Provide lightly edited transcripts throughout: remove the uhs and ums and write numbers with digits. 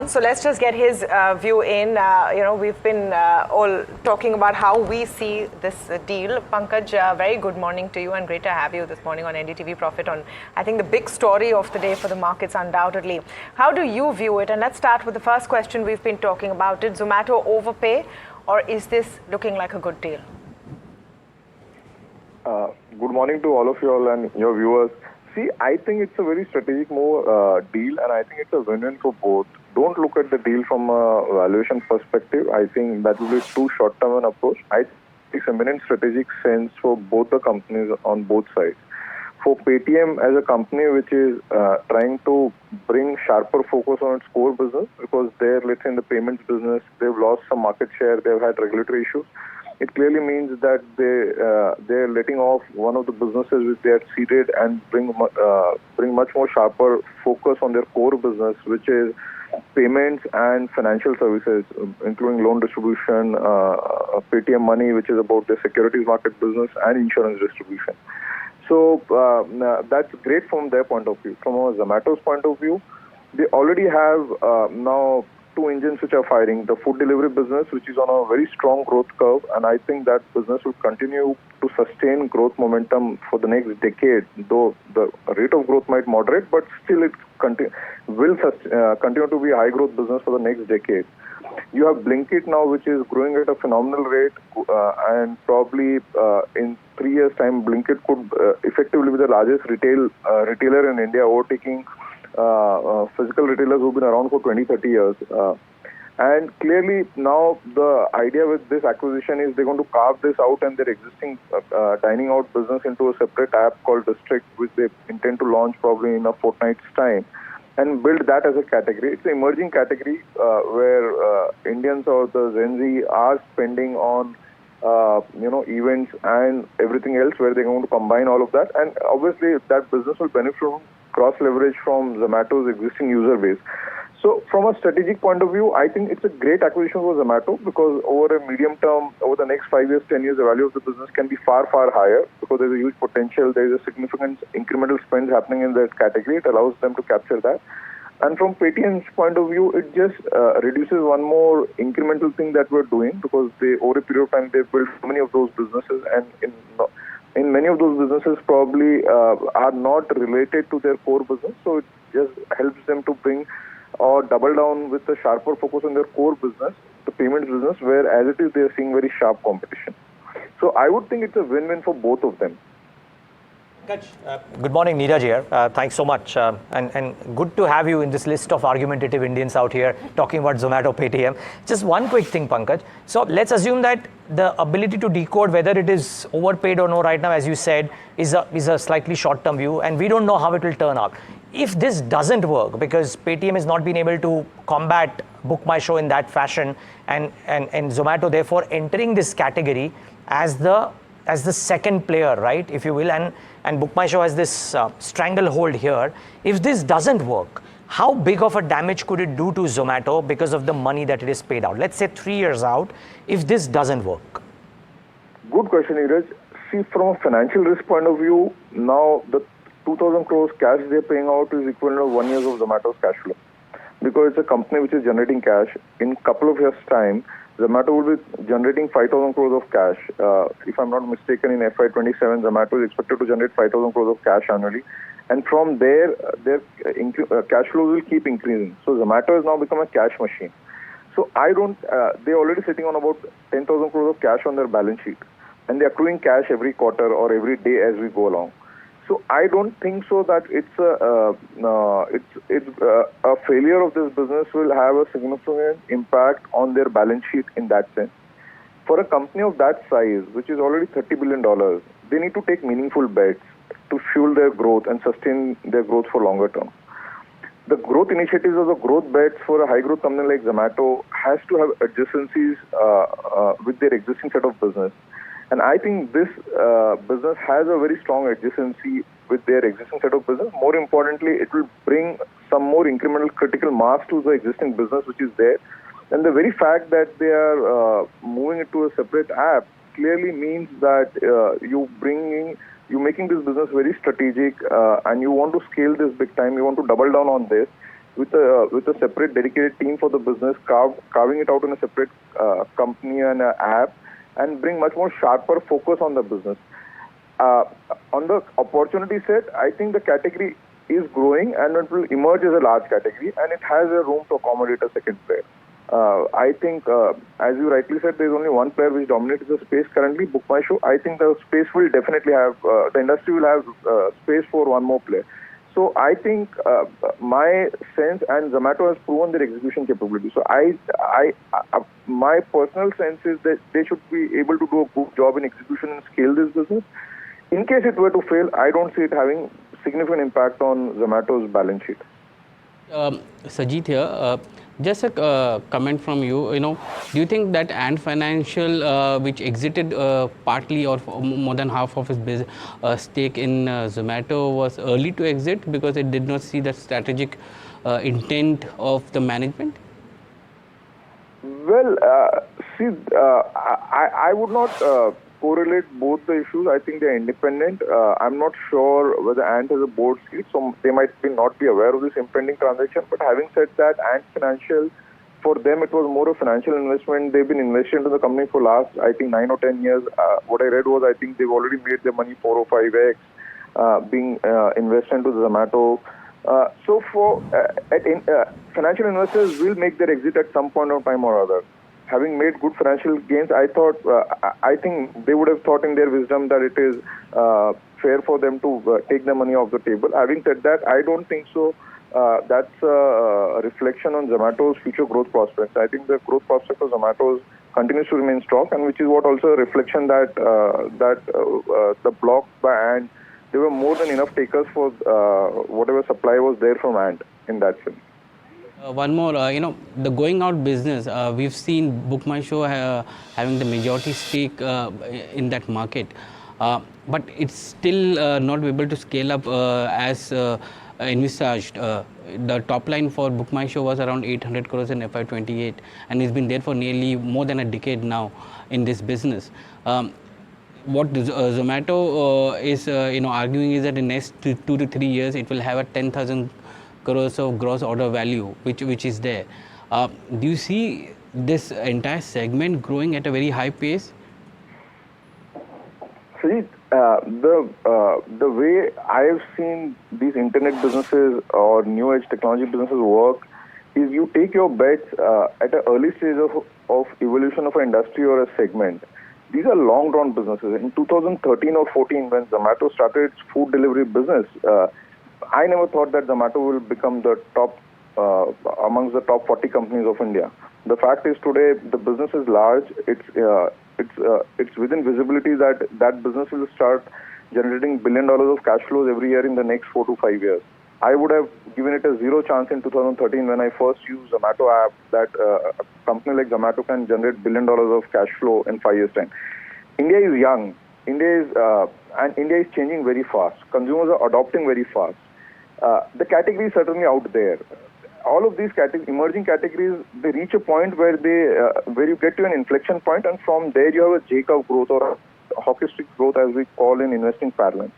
So let's just get his view in. We've been all talking about how we see this deal. Pankaj, very good morning to you and great to have you this morning on NDTV Profit on, I think, the big story of the day for the markets undoubtedly. How do you view it? And let's start with the first question we've been talking about. Did Zomato overpay, or is this looking like a good deal? Good morning to all of you all and your viewers. See, I think it's a very strategic move, deal, and I think it's a win-win for both. Don't look at the deal from a valuation perspective. I think that will be too short-term an approach. I think it's a eminent strategic sense for both the companies on both sides. For Paytm as a company which is trying to bring sharper focus on its core business, because they're, let's say, in the payments business, they've lost some market share, they've had regulatory issues. It clearly means that they're letting off one of the businesses which they had seeded and bring much more sharper focus on their core business, which is payments and financial services, including loan distribution, Paytm Money, which is about the securities market business, and insurance distribution. So that's great from their point of view. From a Zomato's point of view, they already have now two engines which are firing. The food delivery business, which is on a very strong growth curve, and I think that business will continue to sustain growth momentum for the next decade, though the rate of growth might moderate, but still it will continue to be a high growth business for the next decade. You have Blinkit now, which is growing at a phenomenal rate, and probably in 3 years' time, Blinkit could effectively be the largest retailer in India, overtaking physical retailers who've been around for 20-30 years. And clearly now the idea with this acquisition is they're going to carve this out and their existing dining out business into a separate app called District, which they intend to launch probably in a fortnight's time, and build that as a category. It's an emerging category where Indians or the Gen Z are spending on events and everything else, where they're going to combine all of that. And obviously that business will benefit from cross-leverage from Zomato's existing user base. So from a strategic point of view, I think it's a great acquisition for Zomato, because over a medium term, over the next 5 years, 10 years, the value of the business can be far, far higher, because there's a huge potential. There's a significant incremental spend happening in that category. It allows them to capture that. And from Paytm's point of view, it just reduces one more incremental thing that we're doing, because over a period of time, they've built so many of those businesses, and in many of those businesses probably are not related to their core business. So it just helps them to bring or double down with a sharper focus on their core business, the payments business, where as it is, they are seeing very sharp competition. So I would think it's a win-win for both of them. Good morning, Neeraj here. Thanks so much. And good to have you in this list of argumentative Indians out here talking about Zomato Paytm. Just one quick thing, Pankaj. So let's assume that the ability to decode whether it is overpaid or no right now, as you said, is a slightly short-term view, and we don't know how it will turn out. If this doesn't work, because Paytm has not been able to combat BookMyShow in that fashion, and Zomato therefore entering this category as the second player, right, if you will, and BookMyShow has this stranglehold here. If this doesn't work, how big of a damage could it do to Zomato because of the money that it is paid out? Let's say 3 years out, if this doesn't work. Good question, Neeraj. See, from a financial risk point of view, now the 2,000 crores cash they're paying out is equivalent to 1 year of Zomato's cash flow, because it's a company which is generating cash. In a couple of years' time, Zomato will be generating 5,000 crores of cash. If I'm not mistaken, in FY27, Zomato is expected to generate 5,000 crores of cash annually. And from there, their cash flows will keep increasing. So Zomato has now become a cash machine. So they're already sitting on about 10,000 crores of cash on their balance sheet. And they're accruing cash every quarter or every day as we go along. So I don't think so that it's a failure of this business will have a significant impact on their balance sheet in that sense. For a company of that size, which is already $30 billion, they need to take meaningful bets to fuel their growth and sustain their growth for longer term. The growth initiatives or the growth bets for a high growth company like Zomato has to have adjacencies with their existing set of business. And I think this business has a very strong adjacency with their existing set of business. More importantly, it will bring some more incremental critical mass to the existing business which is there. And the very fact that they are moving it to a separate app clearly means that you're making this business very strategic and you want to scale this big time. You want to double down on this. with a separate dedicated team for the business, carving it out in a separate company and app, and bring much more sharper focus on the business. On the opportunity set, I think the category is growing and it will emerge as a large category, and it has a room to accommodate a second player. I think, as you rightly said, there's only one player which dominates the space currently, BookMyShow. I think the space will definitely have, the industry will have space for one more player. So I think my sense, and Zomato has proven their execution capability. So my personal sense is that they should be able to do a good job in execution and scale this business. In case it were to fail, I don't see it having significant impact on Zomato's balance sheet. Sajid here. Just a comment from you. Do you think that Ant Financial, which exited partly or more than half of its stake in Zomato, was early to exit because it did not see the strategic intent of the management? Well, I would not correlate both the issues. I think they're independent. I'm not sure whether Ant has a board seat, so they might not be aware of this impending transaction. But having said that, Ant Financial, for them, it was more a financial investment. They've been invested into the company for last, I think, 9 or 10 years. What I read was, I think they've already made their money 4 or 5x being invested into Zomato. So for financial investors will make their exit at some point of time or other. Having made good financial gains, I think they would have thought in their wisdom that it is fair for them to take the money off the table. Having said that, I don't think so. That's a reflection on Zomato's future growth prospects. I think the growth prospect of Zomato continues to remain strong, and which is what also a reflection that the block by Ant, there were more than enough takers for whatever supply was there from Ant in that sense. One more, the going out business, we've seen BookMyShow having the majority stake in that market, but it's still not able to scale up as envisaged. The top line for BookMyShow was around 800 crores in FY28, and it's been there for nearly more than a decade now in this business. What Zomato is arguing is that in the next 2 to 3 years, it will have a 10,000 crores of gross order value, which is there. Do you see this entire segment growing at a very high pace? See, the way I have seen these internet businesses or new age technology businesses work is you take your bets at an early stage of evolution of an industry or a segment. These are long drawn businesses. In 2013 or 14, when Zomato started its food delivery business, I never thought that Zomato will become the top amongst the top 40 companies of India. The fact is today the business is large. It's within visibility that business will start generating $1 billion of cash flows every year in the next 4 to 5 years. I would have given it a zero chance in 2013 when I first used Zomato app that a company like Zomato can generate $1 billion of cash flow in 5 years' time. India is young. India is changing very fast. Consumers are adopting very fast. The category is certainly out there. All of these emerging categories, they reach a point where you get to an inflection point, and from there you have a J-curve growth or a hockey stick growth, as we call in investing parlance.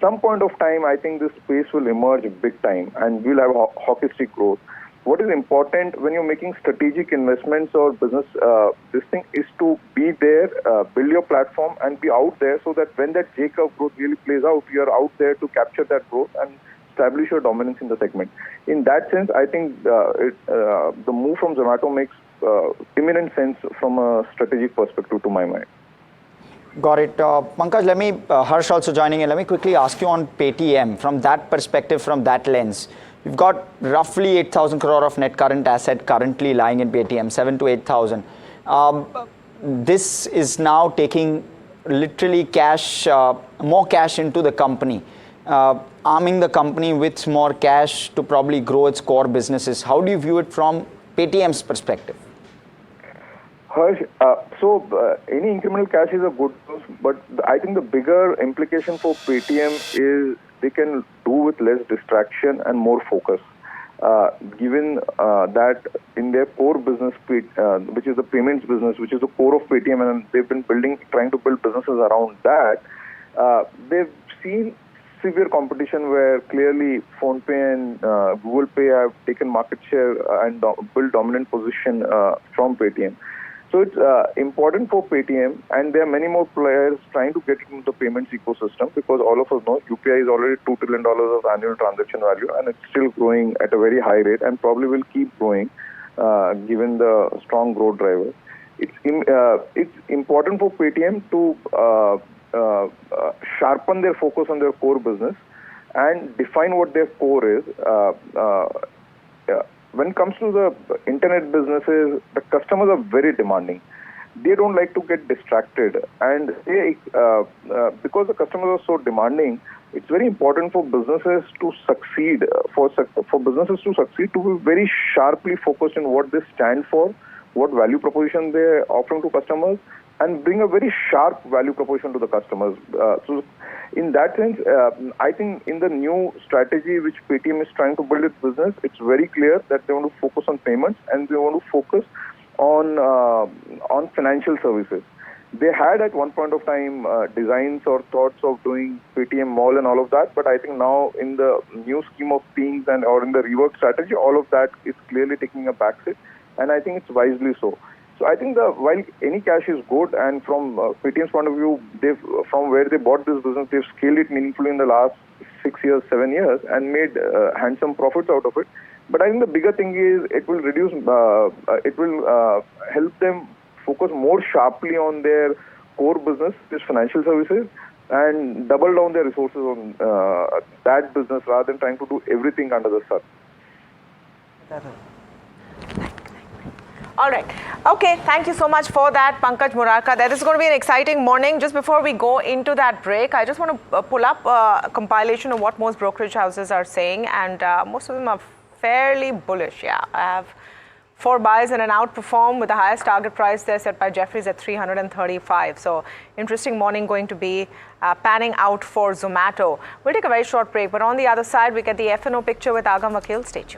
Some point of time, I think this space will emerge big time, and we'll have hockey stick growth. What is important when you're making strategic investments or business, this thing is to be there, build your platform, and be out there so that when that J-curve growth really plays out, you're out there to capture that growth and establish your dominance in the segment. In that sense, I think the move from Zomato makes imminent sense from a strategic perspective to my mind. Got it. Pankaj, let me, Harsh also joining in, let me quickly ask you on Paytm, from that perspective, from that lens. You've got roughly 8,000 crore of net current asset currently lying in Paytm, 7 to 8,000. This is now taking literally cash, more cash into the company, arming the company with more cash to probably grow its core businesses. How do you view it from Paytm's perspective? Harsh, any incremental cash is a good news, but I think the bigger implication for Paytm is they can do with less distraction and more focus. Given that in their core business, which is the payments business, which is the core of Paytm, and they've been trying to build businesses around that, they've seen severe competition where clearly PhonePe and Google Pay have taken market share and built dominant position from Paytm. So it's important for Paytm, and there are many more players trying to get into the payments ecosystem, because all of us know UPI is already $2 trillion of annual transaction value, and it's still growing at a very high rate and probably will keep growing given the strong growth drivers. It's important for Paytm to sharpen their focus on their core business and define what their core is. When it comes to the internet businesses, the customers are very demanding. They don't like to get distracted, and because the customers are so demanding, it's very important for businesses to succeed. For businesses to succeed, to be very sharply focused on what they stand for, what value proposition they're offering to customers, and bring a very sharp value proposition to the customers. So in that sense, I think in the new strategy which Paytm is trying to build its business, it's very clear that they want to focus on payments and they want to focus on financial services. They had at one point of time designs or thoughts of doing Paytm Mall and all of that, but I think now in the new scheme of things or in the rework strategy, all of that is clearly taking a backseat, and I think it's wisely so. So I think while any cash is good, and from Paytm's point of view, from where they bought this business, they've scaled it meaningfully in the last 6 years, 7 years, and made handsome profits out of it. But I think the bigger thing is it will help them focus more sharply on their core business, which is financial services, and double down their resources on that business rather than trying to do everything under the sun. All right. Okay, thank you so much for that, Pankaj Murarka. That is going to be an exciting morning. Just before we go into that break, I just want to pull up a compilation of what most brokerage houses are saying, and most of them are fairly bullish. Yeah, I have 4 buys and an outperform with the highest target price there set by Jefferies at 335. So interesting morning going to be panning out for Zomato. We'll take a very short break, but on the other side, we get the F&O picture with Agam Vakil. Stay tuned.